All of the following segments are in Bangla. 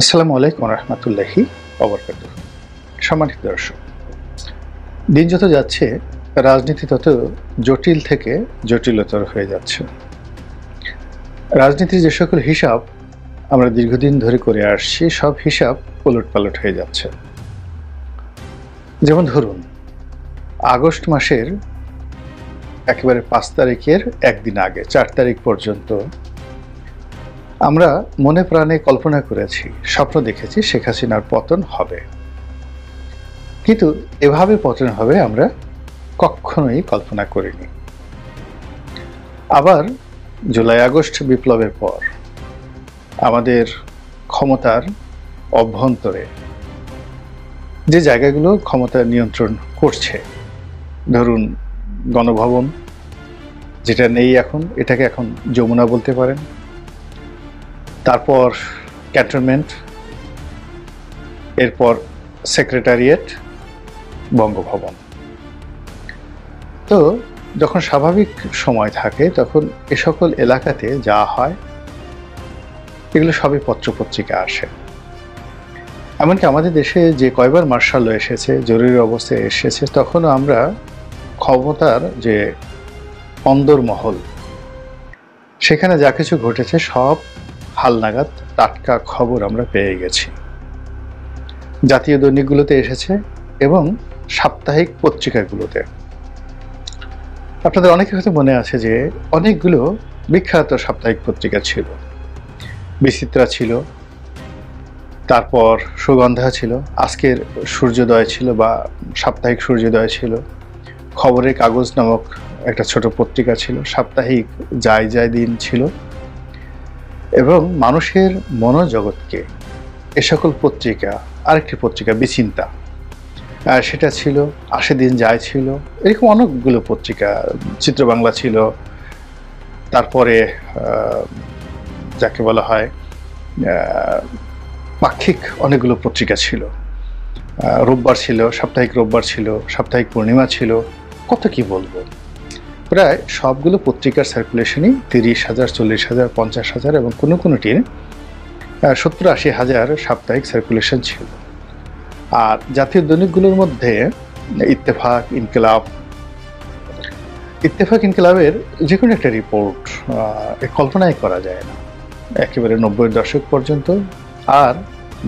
আসসালামু আলাইকুম রহমতুল্লাহি ওয়া সম্মানিত দর্শক, দিন যত যাচ্ছে রাজনীতি তত জটিল থেকে জটিলতর হয়ে যাচ্ছে। রাজনীতির যে সকল হিসাব আমরা দীর্ঘদিন ধরে করে আসছি, সব হিসাব ওলটপালট হয়ে যাচ্ছে। যেমন ধরুন, আগস্ট মাসের একেবারে 5 তারিখের একদিন আগে 4 তারিখ পর্যন্ত আমরা মনে প্রাণে কল্পনা করেছি, স্বপ্ন দেখেছি শেখ হাসিনার পতন হবে, কিন্তু এভাবে পতন হবে আমরা কখনোই কল্পনা করিনি। আবার জুলাই আগস্ট বিপ্লবের পর আমাদের ক্ষমতার অভ্যন্তরে যে জায়গাগুলো ক্ষমতা নিয়ন্ত্রণ করছে, ধরুন গণভবন, যেটা নেই এখন, এটাকে এখন যমুনা বলতে পারেন, তারপর ক্যান্টনমেন্ট, এরপর সেক্রেটারিয়েট, বঙ্গভবন। তো যখন স্বাভাবিক সময় থাকে তখন এ সকল এলাকাতে যা হয় এগুলো সবই পত্রপত্রিকা আসে। এমনকি আমাদের দেশে যে কয়বার মার্শাল ল এসেছে, জরুরি অবস্থায় এসেছে, তখনও আমরা ক্ষমতার যে অন্দরমহল, সেখানে যা কিছু ঘটেছে সব হালনাগাদ টাটকা খবর আমরা পেয়ে গেছি। জাতীয় দৈনিকগুলোতে এসেছে এবং সাপ্তাহিক পত্রিকাগুলোতে। আপনাদের অনেকের হয়তো মনে আছে যে অনেকগুলো বিখ্যাত সাপ্তাহিক পত্রিকা ছিল। বিচিত্রা ছিল, তারপর সুগন্ধা ছিল, আজকের সূর্যোদয় ছিল বা সাপ্তাহিক সূর্যোদয় ছিল, খবরের কাগজ নামক একটা ছোট পত্রিকা ছিল, সাপ্তাহিক যায় যায় দিন ছিল, এবং মানুষের মনোজগৎকে এ সকল পত্রিকা, আরেকটি পত্রিকা বিচিন্তা, সেটা ছিল, আসে দিন যায় ছিল, এরকম অনেকগুলো পত্রিকা, চিত্র বাংলা ছিল, তারপরে যাকে বলা হয় পাক্ষিক অনেকগুলো পত্রিকা ছিল, রোববার ছিল, সাপ্তাহিক রোববার ছিল, সাপ্তাহিক পূর্ণিমা ছিল, কত কি বলবো। প্রায় সবগুলো পত্রিকার সার্কুলেশনই 30,000, 40,000, 50,000 এবং কোনো কোনোটির 70-80,000 সাপ্তাহিক সার্কুলেশন ছিল। আর জাতীয় দৈনিকগুলোর মধ্যে ইত্তেফাক, ইনকিলাবের যে কোনো একটা রিপোর্ট কল্পনাই করা যায় না, একেবারে 90-এর দশক পর্যন্ত। আর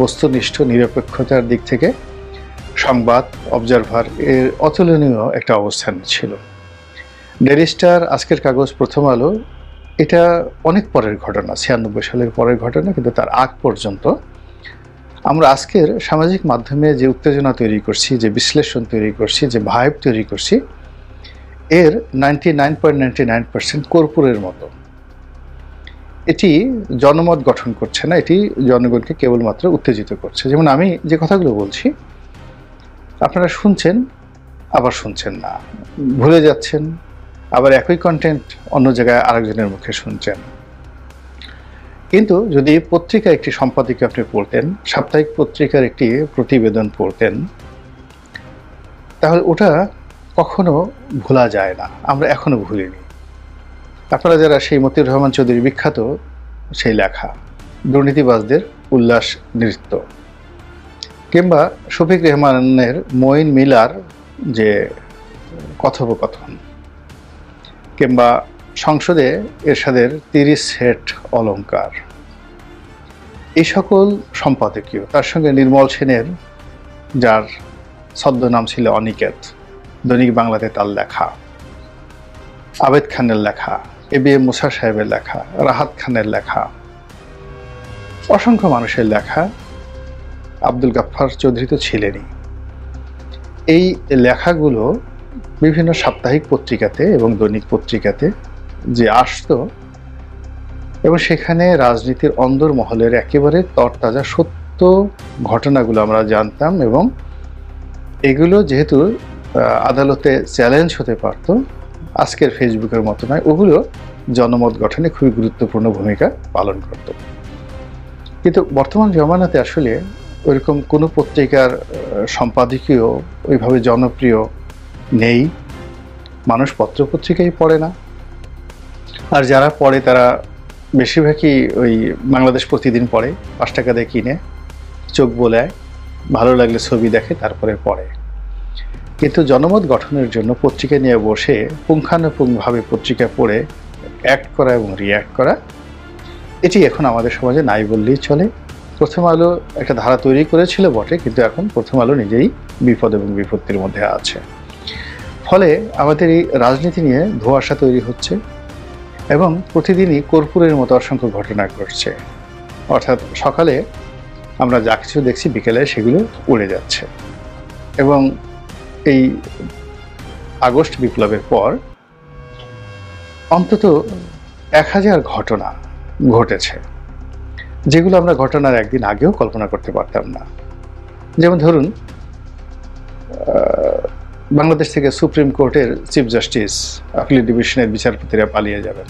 বস্তুনিষ্ঠ নিরপেক্ষতার দিক থেকে সংবাদ, অবজারভার এর অতুলনীয় একটা অবস্থান ছিল। ডেইলি স্টার, আজকের কাগজ, প্রথম আলো, এটা অনেক পরের ঘটনা, 96 সালের পরের ঘটনা, কিন্তু তার আগ পর্যন্ত আমরা আজকের সামাজিক মাধ্যমে যে উত্তেজনা তৈরি করছি, যে বিশ্লেষণ তৈরি করছি, যে ভাইব তৈরি করছি, এর 99.99% কর্পূরের মতো। এটি জনমত গঠন করছে না, এটি জনগণকে কেবলমাত্র উত্তেজিত করছে। যেমন আমি যে কথাগুলো বলছি, আপনারা শুনছেন, আবার শুনছেন না, ভুলে যাচ্ছেন, আবার একই কন্টেন্ট অন্য জায়গায় আরেকজনের মুখে শুনছেন। কিন্তু যদি পত্রিকা একটি সম্পাদকীয় আপনি পড়তেন, সাপ্তাহিক পত্রিকার একটি প্রতিবেদন পড়তেন, তাহলে ওটা কখনো ভোলা যায় না, আমরা এখনো ভুলিনি। আপনারা যারা সেই মতিউর রহমান চৌধুরীর বিখ্যাত সেই লেখা দুর্নীতিবাজদের উল্লাস নৃত্য, কিংবা শফিক রেহমানের মঈন মিলার যে কথোপকথন, কিংবা সংসদে এরশাদের 30 সেট অলংকার, এই সকল সম্পাদকীয়, তার সঙ্গে নির্মল সেনের, যার ছদ্মনাম ছিল অনিকেত, দৈনিক বাংলাতে তার লেখা, আবেদ খানের লেখা, ABM মুসা সাহেবের লেখা, রাহাত খানের লেখা, অসংখ্য মানুষের লেখা, আব্দুল গাফফার চৌধুরী তো ছিলেনই। এই লেখাগুলো বিভিন্ন সাপ্তাহিক পত্রিকাতে এবং দৈনিক পত্রিকাতে যে আসতো, এবং সেখানে রাজনীতির অন্দরমহলের একেবারে তরতাজা সত্য ঘটনাগুলো আমরা জানতাম, এবং এগুলো যেহেতু আদালতে চ্যালেঞ্জ হতে পারত, আজকের ফেসবুকের মতো নয়, ওগুলো জনমত গঠনে খুবই গুরুত্বপূর্ণ ভূমিকা পালন করত। কিন্তু বর্তমান জমানাতে আসলে ওইরকম কোনো পত্রিকার সম্পাদকীয় ওইভাবে জনপ্রিয় নেই, মানুষ পত্রপত্রিকাই পড়ে না। আর যারা পড়ে তারা বেশিরভাগই ওই বাংলাদেশ প্রতিদিন পড়ে, 5 টাকা দিয়ে কিনে, চোখ বোলায়, ভালো লাগলে ছবি দেখে, তারপরে পড়ে। কিন্তু জনমত গঠনের জন্য পত্রিকা নিয়ে বসে পুঙ্খানুপুঙ্খভাবে পত্রিকা পড়ে অ্যাক্ট করা এবং রিয়্যাক্ট করা, এটি এখন আমাদের সমাজে নাই বললেই চলে। প্রথম আলো একটা ধারা তৈরি করেছিল বটে, কিন্তু এখন প্রথম আলো নিজেই বিপদ এবং বিপত্তির মধ্যে আছে। ফলে আমাদের এই রাজনীতি নিয়ে ধোঁয়াশা তৈরি হচ্ছে এবং প্রতিদিনই কর্পূরের মতো অসংখ্য ঘটনা ঘটছে। অর্থাৎ সকালে আমরা যা কিছু দেখছি, বিকেলে সেগুলো উড়ে যাচ্ছে। এবং এই আগস্ট বিপ্লবের পর অন্তত 1000 ঘটনা ঘটেছে, যেগুলো আমরা ঘটনার একদিন আগেও কল্পনা করতে পারতাম না। যেমন ধরুন, বাংলাদেশ থেকে সুপ্রিম কোর্টের চিফ জাস্টিস, আপিল ডিভিশনের বিচারপতিরা পালিয়ে যাবেন,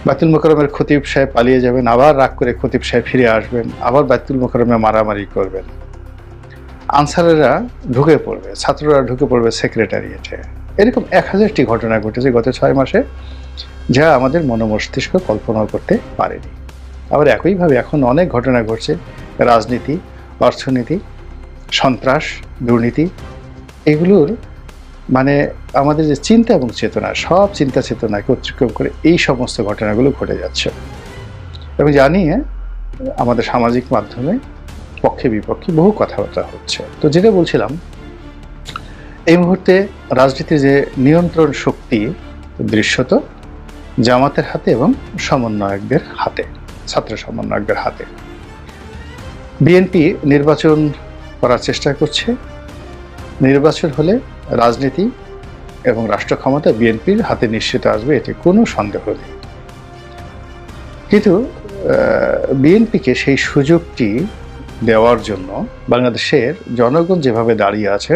বাইতুল মোকাররমের খতিব সাহেব পালিয়ে যাবেন, আবার রাগ করে খতিব সাহেব ফিরে আসবেন, আবার বাইতুল মোকাররমে মারামারি করবেন, আনসারেরা ঢুকে পড়বে, ছাত্ররা ঢুকে পড়বে সেক্রেটারিয়েটে। এরকম 1000টি ঘটনা ঘটেছে গত 6 মাসে, যা আমাদের মনোমস্তিষ্ক কল্পনা করতে পারেনি। আবার একইভাবে এখন অনেক ঘটনা ঘটছে, রাজনীতি, অর্থনীতি, সন্ত্রাস, দুর্নীতি, এগুলোর মানে আমাদের যে চিন্তা এবং চেতনা, সব চিন্তা চেতনাকে অতিক্রম করে এই সমস্ত ঘটনাগুলো ঘটে যাচ্ছে। এবং জানিয়ে আমাদের সামাজিক মাধ্যমে পক্ষে বিপক্ষে বহু কথাবার্তা হচ্ছে। তো যেটা বলছিলাম, এই মুহূর্তে রাজনীতির যে নিয়ন্ত্রণ শক্তি দৃশ্যত জামাতের হাতে এবং সমন্বয়কদের হাতে, ছাত্র সমন্বয়কদের হাতে। বিএনপি নির্বাচন করার চেষ্টা করছে। নির্বাচন হলে রাজনীতি এবং রাষ্ট্র ক্ষমতা বিএনপির হাতে নিশ্চিত আসবে, এতে কোনো সন্দেহ নেই। কিন্তু বিএনপিকে সেই সুযোগটি দেওয়ার জন্য বাংলাদেশের জনগণ যেভাবে দাঁড়িয়ে আছে,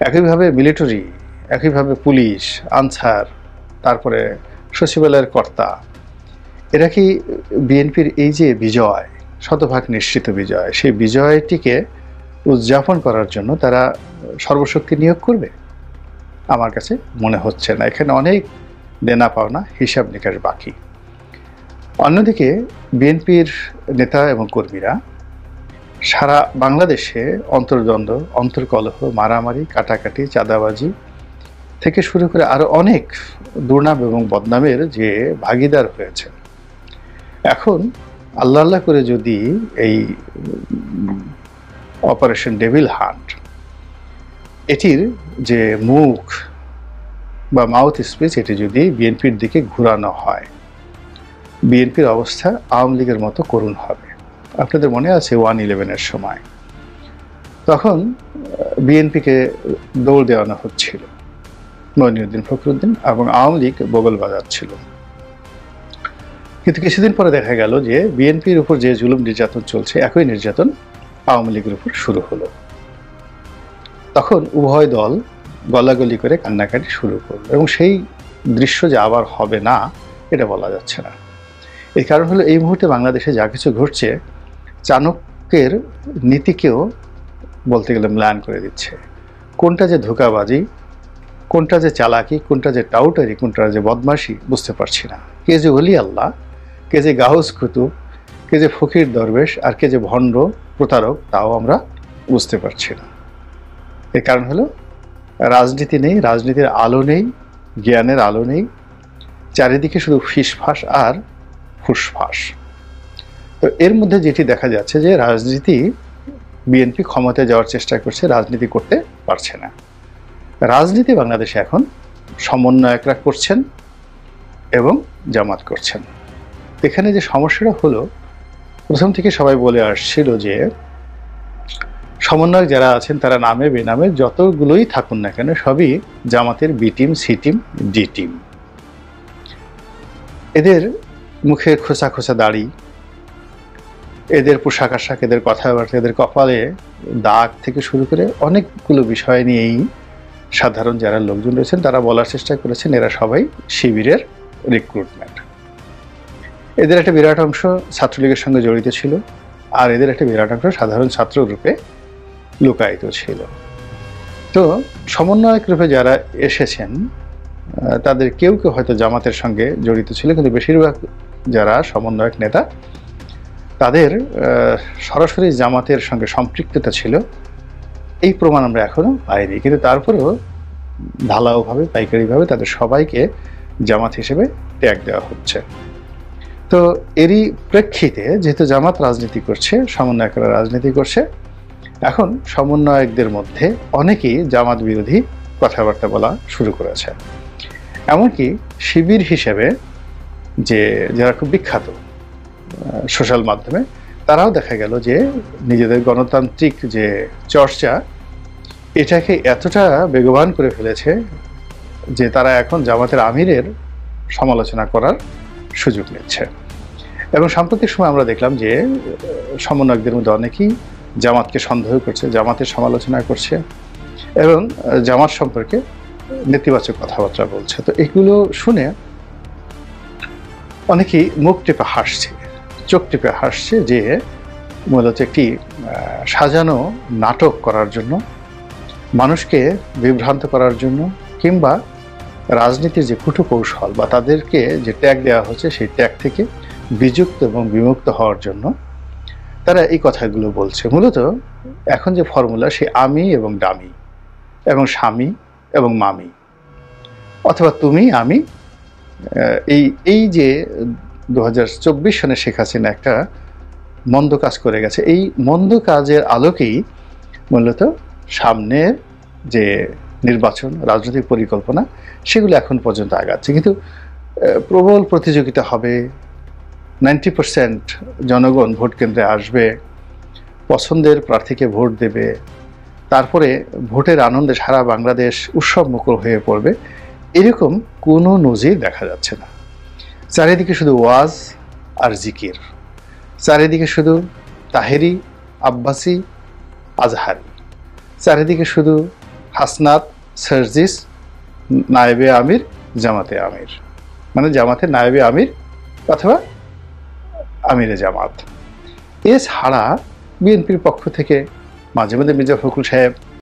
একইভাবে মিলিটারি, একইভাবে পুলিশ, আনসার, তারপরে সচিবালয়ের কর্তা, এরা কি বিএনপির এই যে বিজয়, শতভাগ নিশ্চিত বিজয়, সেই বিজয়টিকে উদযাপন করার জন্য তারা সর্বশক্তি নিয়োগ করবে? আমার কাছে মনে হচ্ছে না। এখানে অনেক দেনা পাওনা, হিসাব নিকাশ বাকি। অন্যদিকে বিএনপির নেতা এবং কর্মীরা সারা বাংলাদেশে অন্তর্দ্বন্দ্ব, অন্তর্কলহ, মারামারি, কাটাকাটি, চাঁদাবাজি থেকে শুরু করে আরো অনেক দুর্নাম এবং বদনামের যে ভাগীদার হয়েছে। এখন আল্লাহ আল্লাহ করে যদি এই অপারেশন ডেভিল হান্ট, এটির যে মুখ বা মাউথ স্পিচ, এটি যদি বিএনপির দিকে ঘুরানো হয়, বিএনপির অবস্থা আওয়ামী লীগের মতো করুণ হবে। আপনাদের মনে আছে 1/11-এর সময়, তখন বিএনপিকে দৌড় দেওয়ানো হচ্ছিল, মঈনুদ্দিন ফখরুদ্দিন এবং আওয়ামী লীগ বগল বাজাচ্ছিল। কিন্তু কিছুদিন পরে দেখা গেল যে বিএনপির উপর যে জুলুম নির্যাতন চলছে, একই নির্যাতন আওয়ামী লীগের উপর শুরু হলো। তখন উভয় দল গলাগলি করে কান্নাকাটি শুরু করলো, এবং সেই দৃশ্য যে আবার হবে না এটা বলা যাচ্ছে না। এই কারণ হলো, এই মুহূর্তে বাংলাদেশে যা কিছু ঘটছে চাণক্যের নীতিকেও বলতে গেলে ম্লান করে দিচ্ছে। কোনটা যে ধোঁকাবাজি, কোনটা যে চালাকি, কোনটা যে টাউটারি, কোনটা যে বদমাশি বুঝতে পারছি না। কে যে ওলি আল্লাহ, কে যে গাউস কুতুব, কে যে ফকির দরবেশ, আর কে যে ভণ্ড প্রতারক, তাও আমরা বুঝতে পারছি না। এর কারণ হলো, রাজনীতি নেই, রাজনীতির আলো নেই, জ্ঞানের আলো নেই, চারিদিকে শুধু ফিসফাস আর ফুসফাস। তো এর মধ্যে যেটি দেখা যাচ্ছে যে রাজনীতি, বিএনপি ক্ষমতায় যাওয়ার চেষ্টা করছে, রাজনীতি করতে পারছে না। রাজনীতি বাংলাদেশে এখন সমন্বয়করা করছেন এবং জামাত করছেন। এখানে যে সমস্যাটা হলো, প্রথম থেকে সবাই বলে আসছিল যে সমন্বয়ক যারা আছেন তারা নামে বেনামে যতগুলোই থাকুন না কেন, সবই জামাতের B team, C team, D team. এদের মুখে খোঁচা খোঁচা দাড়ি, এদের পোশাক আশাক, এদের কথাবার্তা, এদের কপালে দাগ থেকে শুরু করে অনেকগুলো বিষয় নিয়েই সাধারণ যারা লোকজন রয়েছেন তারা বলার চেষ্টা করেছেন এরা সবাই শিবিরের রিক্রুটমেন্ট। এদের একটা বিরাট অংশ ছাত্রলীগের সঙ্গে জড়িত ছিল, আর এদের একটা বিরাট অংশ সাধারণ ছাত্র রূপে লুকায়িত ছিল। তো সমন্বয়ক রূপে যারা এসেছেন তাদের কেউ কেউ হয়তো জামাতের সঙ্গে জড়িত ছিল, কিন্তু বেশিরভাগ যারা সমন্বয়ক নেতা তাদের সরাসরি জামাতের সঙ্গে সম্পৃক্ততা ছিল, এই প্রমাণ আমরা এখনো পাইনি। কিন্তু তারপরেও ঢালাওভাবে পাইকারিভাবে তাদের সবাইকে জামাত হিসেবে ট্যাগ দেওয়া হচ্ছে। তো এরই প্রেক্ষিতে যেহেতু জামাত রাজনীতি করছে, সমন্বয়করা রাজনীতি করছে, এখন সমন্বয়কদের মধ্যে অনেকেই জামাত বিরোধী কথাবার্তা বলা শুরু করেছে। এমনকি শিবির হিসেবে যারা খুব বিখ্যাত সোশ্যাল মাধ্যমে, তারাও দেখা গেল যে নিজেদের গণতান্ত্রিক যে চর্চা এটাকে এতটা বেগবান করে ফেলেছে যে তারা এখন জামাতের আমিরের সমালোচনা করার সুযোগ নিচ্ছে। এবং সাম্প্রতিক সময় আমরা দেখলাম যে সমন্বয়কদের মধ্যে অনেকেই জামাতকে সন্দেহ করছে, জামাতের সমালোচনা করছে এবং জামাত সম্পর্কে নেতিবাচক কথাবার্তা বলছে। তো এগুলো শুনে অনেকেই মুখ টিপে হাসছে, চোখ টিপে হাসছে, যে মূলত একটি সাজানো নাটক করার জন্য, মানুষকে বিভ্রান্ত করার জন্য, কিংবা রাজনীতির যে কুটকৌশল বা তাদেরকে যে ট্যাগ দেওয়া হচ্ছে সেই ট্যাগ থেকে বিযুক্ত এবং বিমুক্ত হওয়ার জন্য তারা এই কথাগুলো বলছে। মূলত এখন যে ফর্মুলা, সে আমি এবং ডামি এবং স্বামী এবং মামি, অথবা তুমি আমি, এই যে 2024 সনে শেখ হাসিনা একটা মন্দ কাজ করে গেছে, এই মন্দ কাজের আলোকেই মূলত সামনের যে নির্বাচন, রাজনৈতিক পরিকল্পনা, সেগুলো এখন পর্যন্ত আগাচ্ছে। কিন্তু প্রবল প্রতিযোগিতা হবে, 90% জনগণ ভোট কেন্দ্রে আসবে, পছন্দের প্রার্থীকে ভোট দেবে, তারপরে ভোটের আনন্দে সারা বাংলাদেশ উৎসব মুখর হয়ে পড়বে, এরকম কোনো নজির দেখা যাচ্ছে না। চারিদিকে শুধু ওয়াজ আর জিকির, চারিদিকে শুধু তাহেরি, আব্বাসি, আজহারি, চারিদিকে শুধু হাসনাত, সার্জিস, নায়েবে আমির, জামাতে আমির, মানে জামাতে নায়েবে আমির অথবা আমিরে জামাত। এছাড়া বিএনপির পক্ষ থেকে মাঝে মধ্যে মির্জা ফখরুল সাহেব